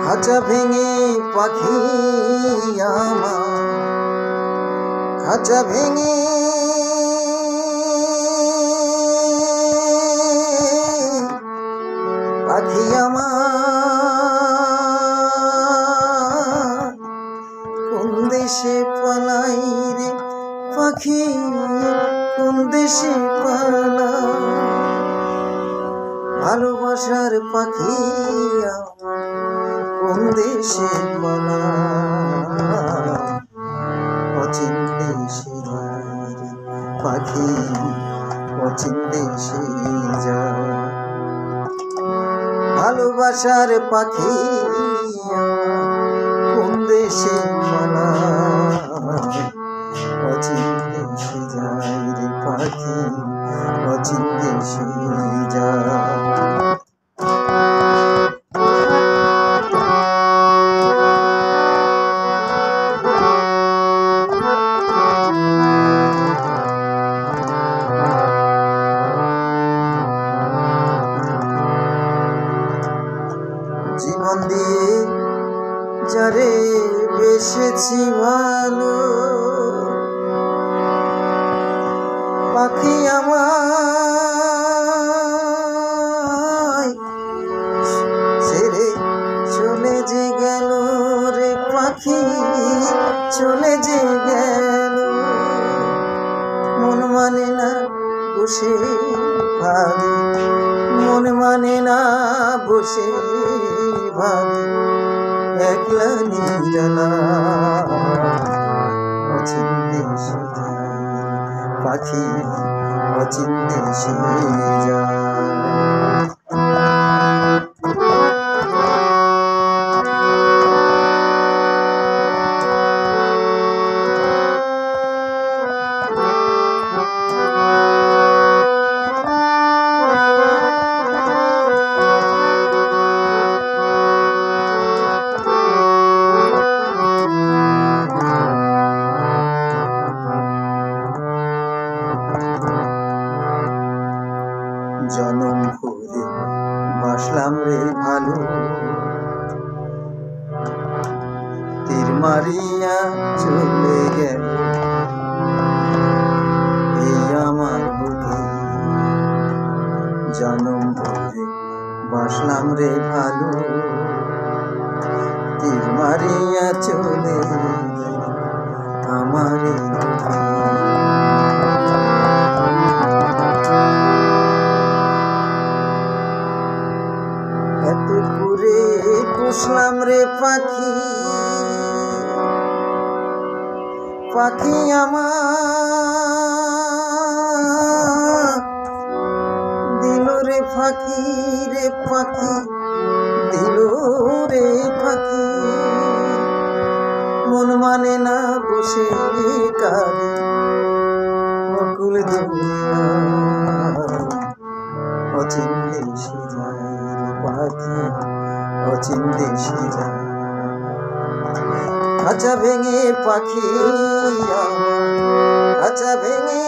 খাঁচা ভেঙে পাখি আমার, খাঁচা ভেঙে পাখি আমার, কোন দেশে পালাই রে পাখি, কোন দেশে পালাই। ভালোবাসার পাখি কোন দেশে পালাই, অচিন দেশে যায় রে পাখি, অচিন দেশে যায়। ভালোবাসার পাখি কোন দেশে পালাই, অচিন দেশে যায় রে পাখি, অচিন দেশে যায়। জীবন দিয়ে যারে বেসেছি ভালো, পাখি আমায় ছেড়ে চলে যে গেল রে পাখি, চলে যে গেল। মন মানে না বসে ভাবি, মন মানে না বসে ভাবি, একলা নিরালা অচিন দেশে যায় পাখি, অচিন দেশে যায়। জনম ভরে বাসলাম রে ভালো, তীর মারিয়া চলে গেল এই আমার বুকে। জনম ভরে বাসলাম রে ভালো, তীর মারিয়া চলে গেল আমার বুকে। এত করে পুষলাম রে পাখি, পাখি আমার দিল রে ফাঁকি রে পাখি, দিল রে ফাঁকি। মন মানে না বসে কাঁদি অকুল দুনিয়া, অচিন দেশে যায় রে পাখি, অচিন দেশে যায়। খাঁচা ভেঙে পাখি আমার, খাঁচা ভেঙে